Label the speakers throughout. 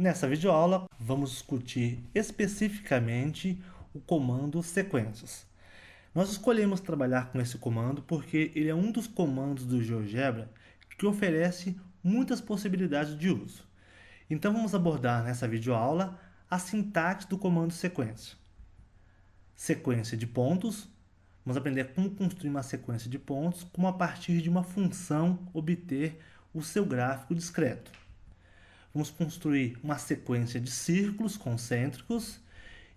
Speaker 1: Nessa videoaula, vamos discutir especificamente o comando sequências. Nós escolhemos trabalhar com esse comando porque ele é um dos comandos do GeoGebra que oferece muitas possibilidades de uso. Então vamos abordar nessa videoaula a sintaxe do comando sequência. Sequência de pontos. Vamos aprender como construir uma sequência de pontos, como a partir de uma função obter o seu gráfico discreto. Vamos construir uma sequência de círculos concêntricos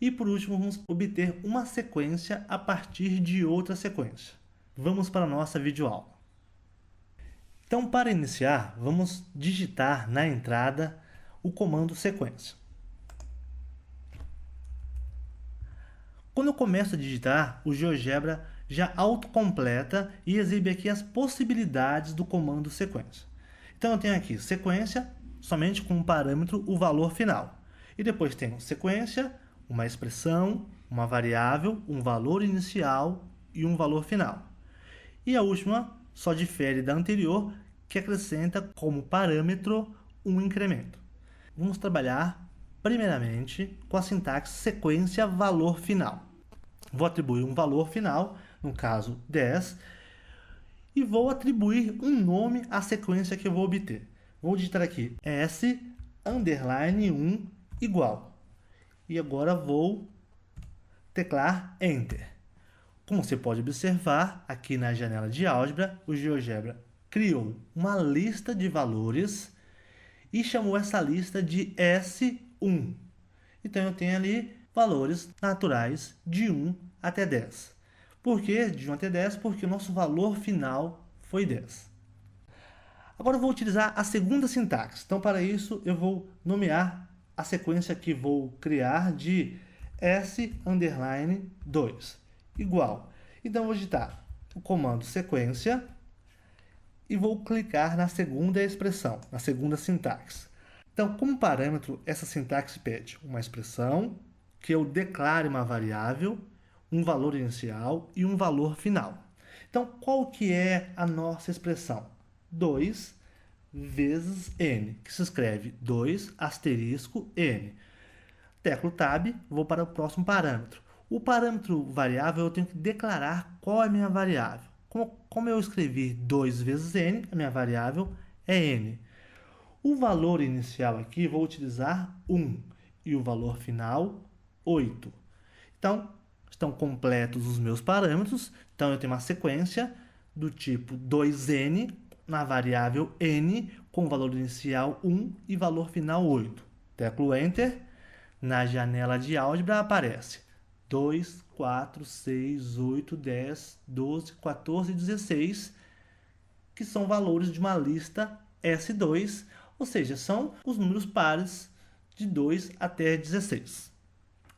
Speaker 1: e, por último, vamos obter uma sequência a partir de outra sequência. Vamos para a nossa videoaula. Então, para iniciar, vamos digitar na entrada o comando sequência. Quando eu começo a digitar, o GeoGebra já autocompleta e exibe aqui as possibilidades do comando sequência. Então, eu tenho aqui sequência somente com um parâmetro, o valor final. E depois tenho sequência, uma expressão, uma variável, um valor inicial e um valor final. E a última só difere da anterior, que acrescenta como parâmetro um incremento. Vamos trabalhar primeiramente com a sintaxe sequência valor final. Vou atribuir um valor final, no caso 10, e vou atribuir um nome à sequência que eu vou obter. Vou digitar aqui S_1 igual. E agora vou teclar Enter. Como você pode observar, aqui na janela de álgebra, o GeoGebra criou uma lista de valores e chamou essa lista de S1. Então, eu tenho ali valores naturais de 1 até 10. Por que de 1 até 10? Porque o nosso valor final foi 10. Agora eu vou utilizar a segunda sintaxe. Então, para isso, eu vou nomear a sequência que vou criar de S_2 igual. Então, eu vou digitar o comando sequência e vou clicar na segunda expressão, na segunda sintaxe. Então, como parâmetro, essa sintaxe pede uma expressão que eu declare uma variável, um valor inicial e um valor final. Então, qual que é a nossa expressão? 2 vezes n, que se escreve 2 asterisco n. Teclo Tab, vou para o próximo parâmetro. O parâmetro variável eu tenho que declarar qual é a minha variável. Como eu escrevi 2 vezes n, a minha variável é n. O valor inicial aqui vou utilizar 1 e o valor final 8. Então, estão completos os meus parâmetros. Então, eu tenho uma sequência do tipo 2n na variável n com valor inicial 1 e valor final 8. Teclo Enter. Na janela de álgebra aparece 2, 4, 6, 8, 10, 12, 14 e 16, que são valores de uma lista S2, ou seja, são os números pares de 2 até 16.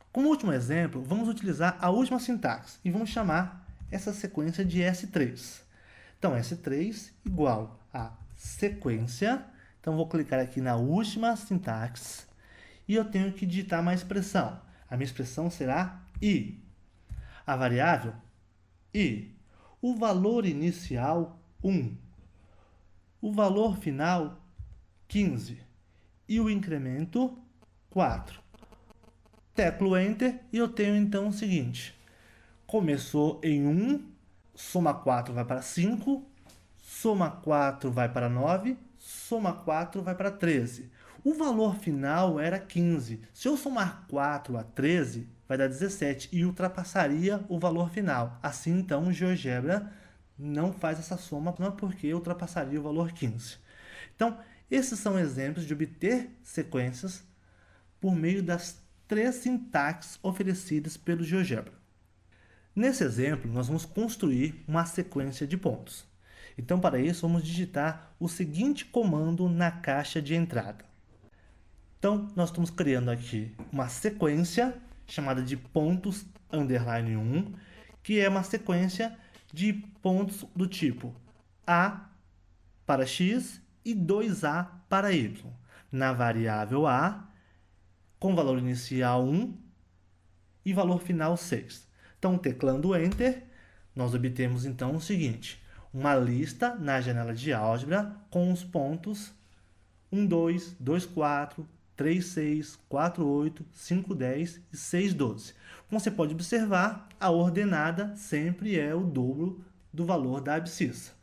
Speaker 1: Como último exemplo, vamos utilizar a última sintaxe e vamos chamar essa sequência de S3. Então, S3 igual a sequência. Então, vou clicar aqui na última sintaxe e eu tenho que digitar uma expressão. A minha expressão será i. A variável, i. O valor inicial, 1. O valor final, 15. E o incremento, 4. Teclo Enter e eu tenho então o seguinte. Começou em 1. Soma 4 vai para 5, soma 4 vai para 9, soma 4 vai para 13. O valor final era 15. Se eu somar 4 a 13, vai dar 17 e ultrapassaria o valor final. Assim, então, o GeoGebra não faz essa soma, não porque ultrapassaria o valor 15. Então, esses são exemplos de obter sequências por meio das 3 sintaxes oferecidas pelo GeoGebra. Nesse exemplo, nós vamos construir uma sequência de pontos. Então, para isso, vamos digitar o seguinte comando na caixa de entrada. Então, nós estamos criando aqui uma sequência chamada de pontos underline 1, que é uma sequência de pontos do tipo A para X e 2A para Y. Na variável A, com valor inicial 1 e valor final 6. Então, teclando Enter, nós obtemos então o seguinte: uma lista na janela de álgebra com os pontos 1, 2, 2, 4, 3, 6, 4, 8, 5, 10 e 6, 12. Como você pode observar, a ordenada sempre é o dobro do valor da abscissa.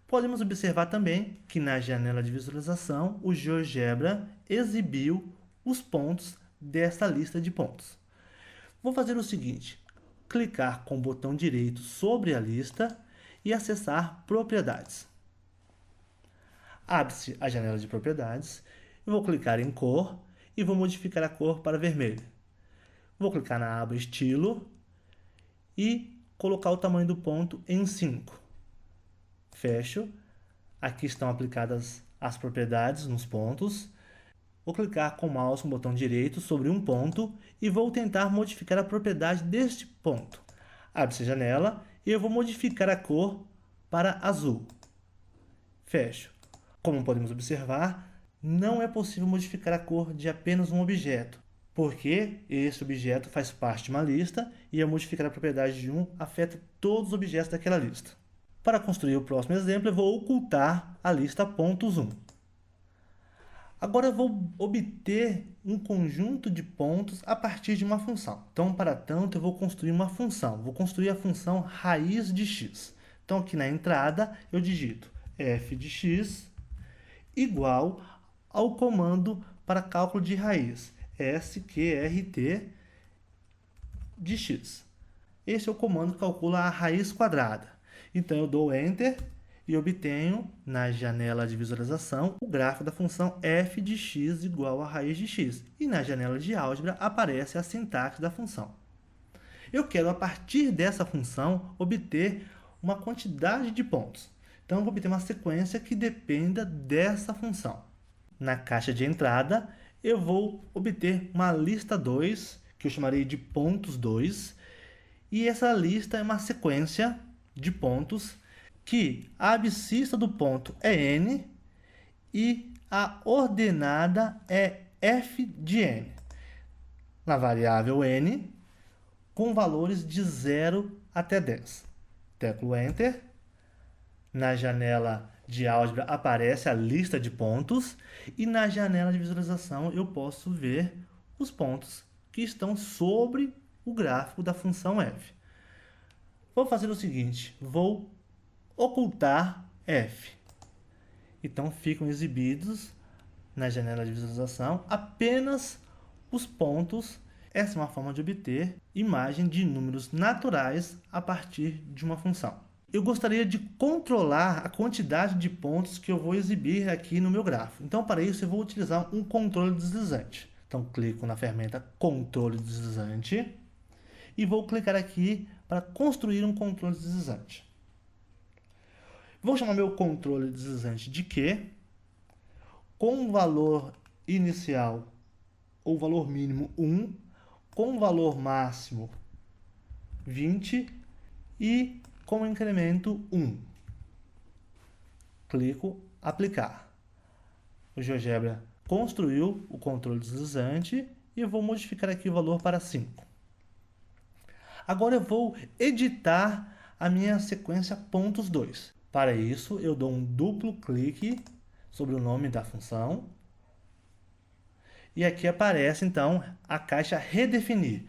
Speaker 1: Podemos observar também que na janela de visualização, o GeoGebra exibiu os pontos desta lista de pontos. Vou fazer o seguinte, clicar com o botão direito sobre a lista e acessar Propriedades. Abre-se a janela de Propriedades, eu vou clicar em Cor e vou modificar a cor para vermelho. Vou clicar na aba Estilo e colocar o tamanho do ponto em 5. Fecho. Aqui estão aplicadas as propriedades nos pontos. Vou clicar com o mouse no botão direito sobre um ponto e vou tentar modificar a propriedade deste ponto. Abre-se a janela e eu vou modificar a cor para azul. Fecho. Como podemos observar, não é possível modificar a cor de apenas um objeto, porque esse objeto faz parte de uma lista e ao modificar a propriedade de um, afeta todos os objetos daquela lista. Para construir o próximo exemplo, eu vou ocultar a lista pontos 1. Agora eu vou obter um conjunto de pontos a partir de uma função. Então, para tanto, eu vou construir uma função. Vou construir a função raiz de x. Então, aqui na entrada, eu digito f de x igual ao comando para cálculo de raiz, sqrt de x. Esse é o comando que calcula a raiz quadrada. Então, eu dou Enter e obtenho, na janela de visualização, o gráfico da função f de x igual a raiz de x. E na janela de álgebra aparece a sintaxe da função. Eu quero, a partir dessa função, obter uma quantidade de pontos. Então, eu vou obter uma sequência que dependa dessa função. Na caixa de entrada, eu vou obter uma lista 2, que eu chamarei de pontos 2. E essa lista é uma sequência de pontos que a abscissa do ponto é n e a ordenada é f de n. Na variável n, com valores de 0 até 10. Teclo Enter. Na janela de álgebra aparece a lista de pontos e na janela de visualização eu posso ver os pontos que estão sobre o gráfico da função f. Vou fazer o seguinte, vou ocultar f. Então ficam exibidos na janela de visualização apenas os pontos. Essa é uma forma de obter imagem de números naturais a partir de uma função. Eu gostaria de controlar a quantidade de pontos que eu vou exibir aqui no meu gráfico. Então, para isso, eu vou utilizar um controle deslizante. Então, clico na ferramenta Controle Deslizante e vou clicar aqui para construir um controle deslizante. Vou chamar meu controle deslizante de Q, com valor inicial ou valor mínimo 1, com valor máximo 20 e com incremento 1. Clico Aplicar. O GeoGebra construiu o controle deslizante e eu vou modificar aqui o valor para 5. Agora eu vou editar a minha sequência pontos 2. Para isso, eu dou um duplo clique sobre o nome da função. E aqui aparece, então, a caixa Redefinir.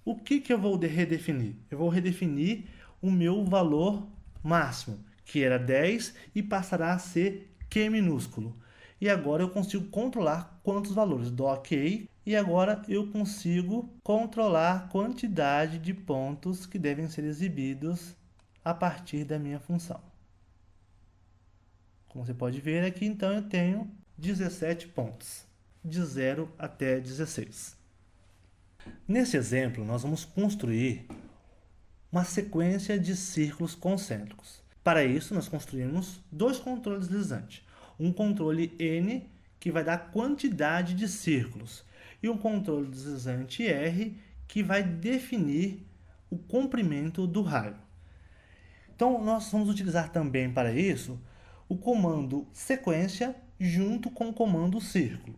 Speaker 1: O que eu vou redefinir? Eu vou redefinir o meu valor máximo, que era 10 e passará a ser Q minúsculo. E agora eu consigo controlar quantos valores. Dou OK. E agora eu consigo controlar a quantidade de pontos que devem ser exibidos a partir da minha função. Como você pode ver aqui, então eu tenho 17 pontos, de 0 até 16. Nesse exemplo, nós vamos construir uma sequência de círculos concêntricos. Para isso, nós construímos dois controles deslizantes. Um controle N, que vai dar quantidade de círculos, e um controle deslizante R, que vai definir o comprimento do raio. Então, nós vamos utilizar também para isso o comando sequência junto com o comando círculo.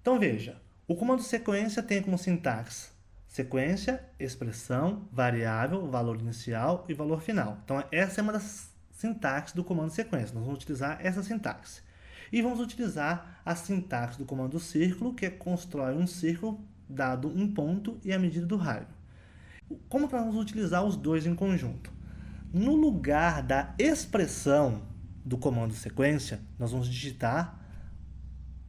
Speaker 1: Então, veja, o comando sequência tem como sintaxe sequência, expressão, variável, valor inicial e valor final. Então, essa é uma das sintaxes do comando sequência. Nós vamos utilizar essa sintaxe. E vamos utilizar a sintaxe do comando círculo, que constrói um círculo dado um ponto e a medida do raio. Como que nós vamos utilizar os dois em conjunto? No lugar da expressão do comando sequência, nós vamos digitar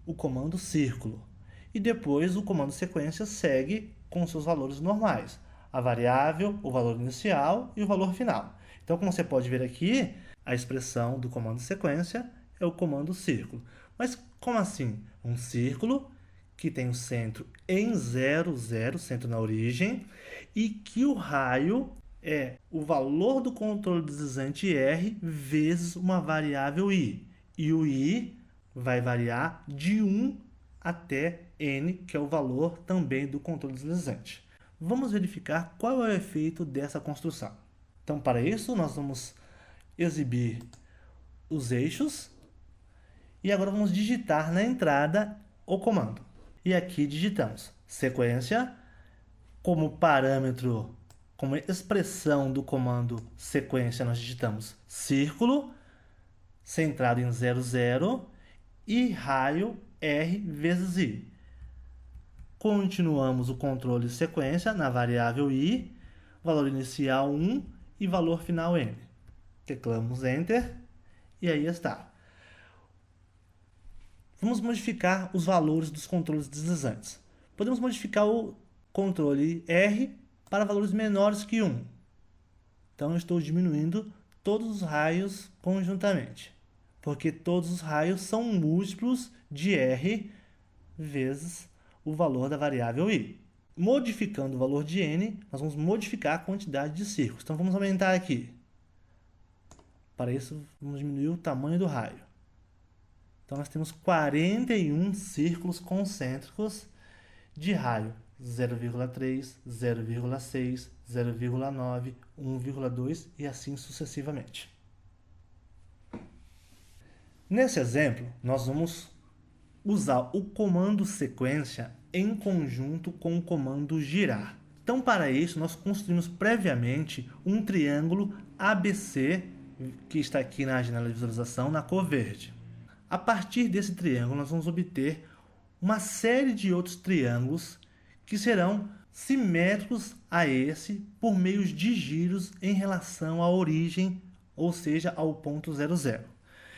Speaker 1: o comando círculo. E depois o comando sequência segue com seus valores normais. A variável, o valor inicial e o valor final. Então, como você pode ver aqui, a expressão do comando sequência é o comando círculo. Mas como assim? Um círculo que tem o centro em 0, 0, centro na origem, e que o raio é o valor do controle deslizante R vezes uma variável I. E o I vai variar de 1 até N, que é o valor também do controle deslizante. Vamos verificar qual é o efeito dessa construção. Então, para isso, nós vamos exibir os eixos e agora vamos digitar na entrada o comando. E aqui digitamos sequência, como parâmetro, como expressão do comando sequência, nós digitamos círculo, centrado em 0, 0, e raio R vezes I. Continuamos o controle sequência na variável I, valor inicial 1 e valor final N. Teclamos Enter e aí está. Vamos modificar os valores dos controles deslizantes. Podemos modificar o controle R para valores menores que 1. Então, eu estou diminuindo todos os raios conjuntamente, porque todos os raios são múltiplos de R vezes o valor da variável I. Modificando o valor de N, nós vamos modificar a quantidade de círculos. Então, vamos aumentar aqui. Para isso, vamos diminuir o tamanho do raio. Então, nós temos 41 círculos concêntricos de raio 0,3, 0,6, 0,9, 1,2 e assim sucessivamente. Nesse exemplo, nós vamos usar o comando sequência em conjunto com o comando girar. Então, para isso, nós construímos previamente um triângulo ABC, que está aqui na janela de visualização, na cor verde. A partir desse triângulo, nós vamos obter uma série de outros triângulos que serão simétricos a esse por meio de giros em relação à origem, ou seja, ao ponto 0, 0.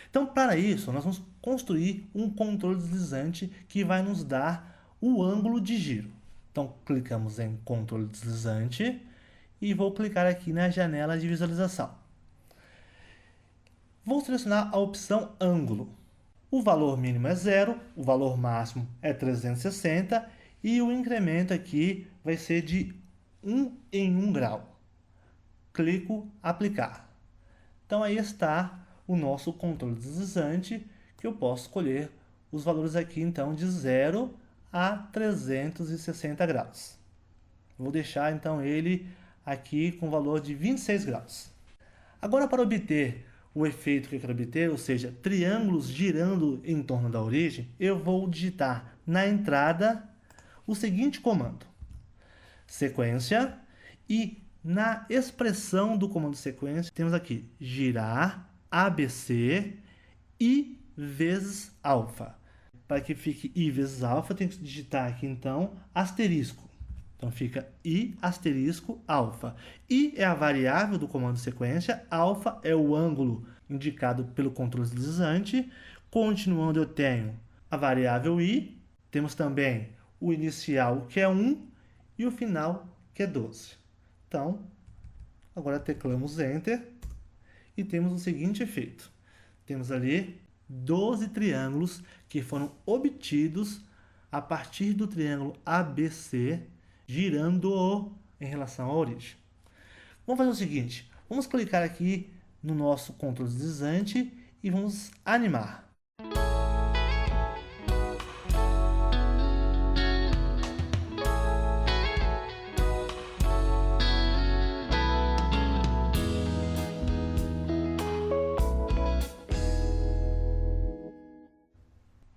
Speaker 1: Então, para isso, nós vamos construir um controle deslizante que vai nos dar o ângulo de giro. Então, clicamos em controle deslizante e vou clicar aqui na janela de visualização. Vou selecionar a opção ângulo. O valor mínimo é 0, o valor máximo é 360 e o incremento aqui vai ser de 1 em 1 grau. Clico aplicar. Então aí está o nosso controle deslizante, que eu posso escolher os valores aqui então de 0 a 360 graus. Vou deixar então ele aqui com o valor de 26 graus. Agora, para obter o efeito que eu quero obter, ou seja, triângulos girando em torno da origem, eu vou digitar na entrada o seguinte comando: sequência, e na expressão do comando sequência temos aqui girar ABC I vezes alfa. Para que fique I vezes alfa, tem que digitar aqui então asterisco. Então fica I asterisco alfa. I é a variável do comando sequência, alfa é o ângulo indicado pelo controle deslizante. Continuando, eu tenho a variável I, temos também o inicial, que é 1, e o final, que é 12. Então, agora teclamos Enter e temos o seguinte efeito. Temos ali 12 triângulos que foram obtidos a partir do triângulo ABC, girando em relação à origem. Vamos fazer o seguinte, vamos clicar aqui no nosso controle deslizante e vamos animar.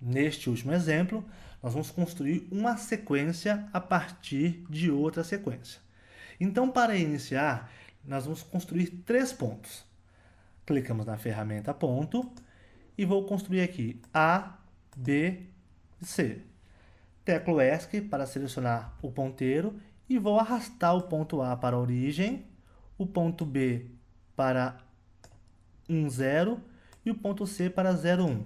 Speaker 1: Neste último exemplo, nós vamos construir uma sequência a partir de outra sequência. Então, para iniciar, nós vamos construir 3 pontos. Clicamos na ferramenta ponto e vou construir aqui A, B e C. Teclo ESC para selecionar o ponteiro e vou arrastar o ponto A para a origem, o ponto B para 1, 0 e o ponto C para 0, 1.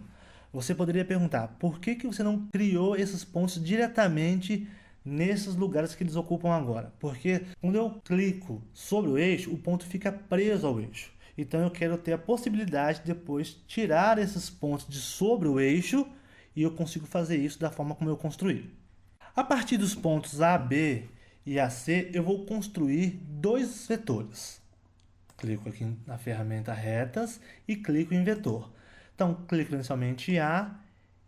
Speaker 1: Você poderia perguntar, por que você não criou esses pontos diretamente nesses lugares que eles ocupam agora? Porque quando eu clico sobre o eixo, o ponto fica preso ao eixo. Então eu quero ter a possibilidade de depois tirar esses pontos de sobre o eixo e eu consigo fazer isso da forma como eu construí. A partir dos pontos A, B e AC, eu vou construir dois vetores. Clico aqui na ferramenta retas e clico em vetor. Então, clico inicialmente em A,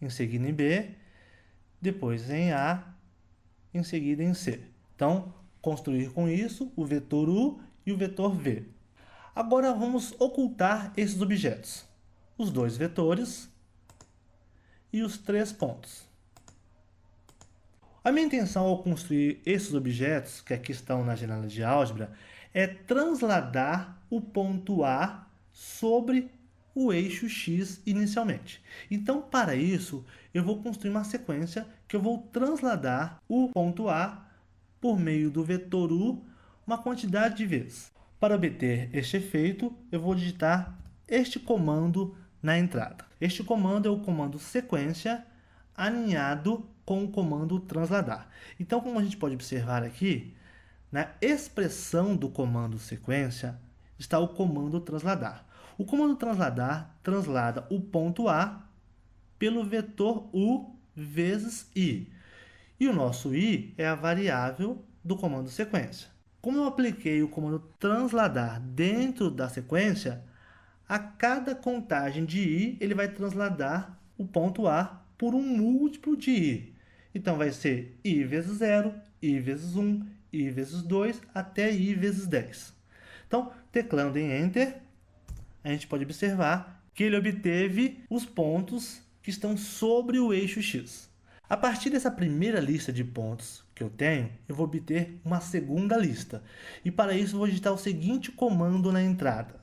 Speaker 1: em seguida em B, depois em A, em seguida em C. Então, construir com isso o vetor U e o vetor V. Agora vamos ocultar esses objetos. Os dois vetores e os três pontos. A minha intenção ao construir esses objetos, que aqui estão na janela de álgebra, é transladar o ponto A sobre o eixo X inicialmente. Então, para isso, eu vou construir uma sequência que eu vou transladar o ponto A por meio do vetor U uma quantidade de vezes. Para obter este efeito, eu vou digitar este comando na entrada. Este comando é o comando sequência alinhado com o comando transladar. Então, como a gente pode observar aqui, na expressão do comando sequência está o comando transladar. O comando transladar translada o ponto A pelo vetor U vezes I. E o nosso I é a variável do comando sequência. Como eu apliquei o comando transladar dentro da sequência, a cada contagem de I, ele vai transladar o ponto A por um múltiplo de I. Então, vai ser I vezes 0, I vezes 1, I vezes 2, até I vezes 10. Então, teclando em Enter, a gente pode observar que ele obteve os pontos que estão sobre o eixo X. A partir dessa primeira lista de pontos que eu tenho, eu vou obter uma segunda lista. E para isso, eu vou digitar o seguinte comando na entrada.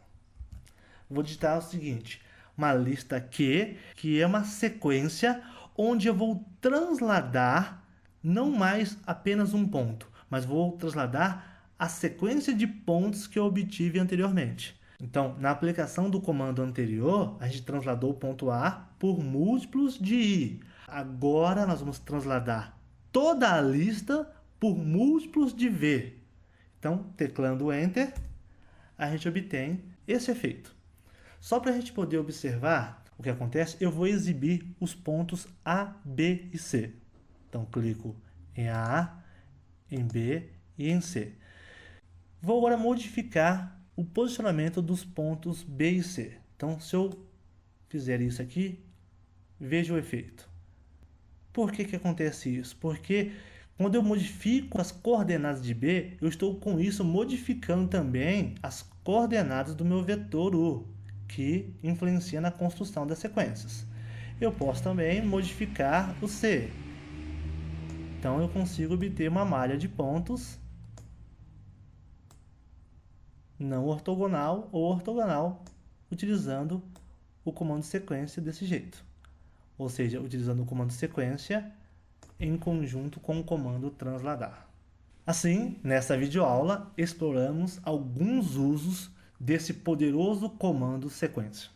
Speaker 1: Vou digitar o seguinte, uma lista Q, que é uma sequência onde eu vou transladar não mais apenas um ponto, mas vou transladar a sequência de pontos que eu obtive anteriormente. Então, na aplicação do comando anterior, a gente transladou o ponto A por múltiplos de I. Agora, nós vamos transladar toda a lista por múltiplos de V. Então, teclando Enter, a gente obtém esse efeito. Só para a gente poder observar o que acontece, eu vou exibir os pontos A, B e C. Então, clico em A, em B e em C. Vou agora modificar o posicionamento dos pontos B e C. Então, se eu fizer isso aqui, veja o efeito. Por que acontece isso? Porque quando eu modifico as coordenadas de B, eu estou com isso modificando também as coordenadas do meu vetor U, que influencia na construção das sequências. Eu posso também modificar o C. Então, eu consigo obter uma malha de pontos não ortogonal ou ortogonal utilizando o comando sequência desse jeito. Ou seja, utilizando o comando sequência em conjunto com o comando transladar. Assim, nessa videoaula, exploramos alguns usos desse poderoso comando sequência.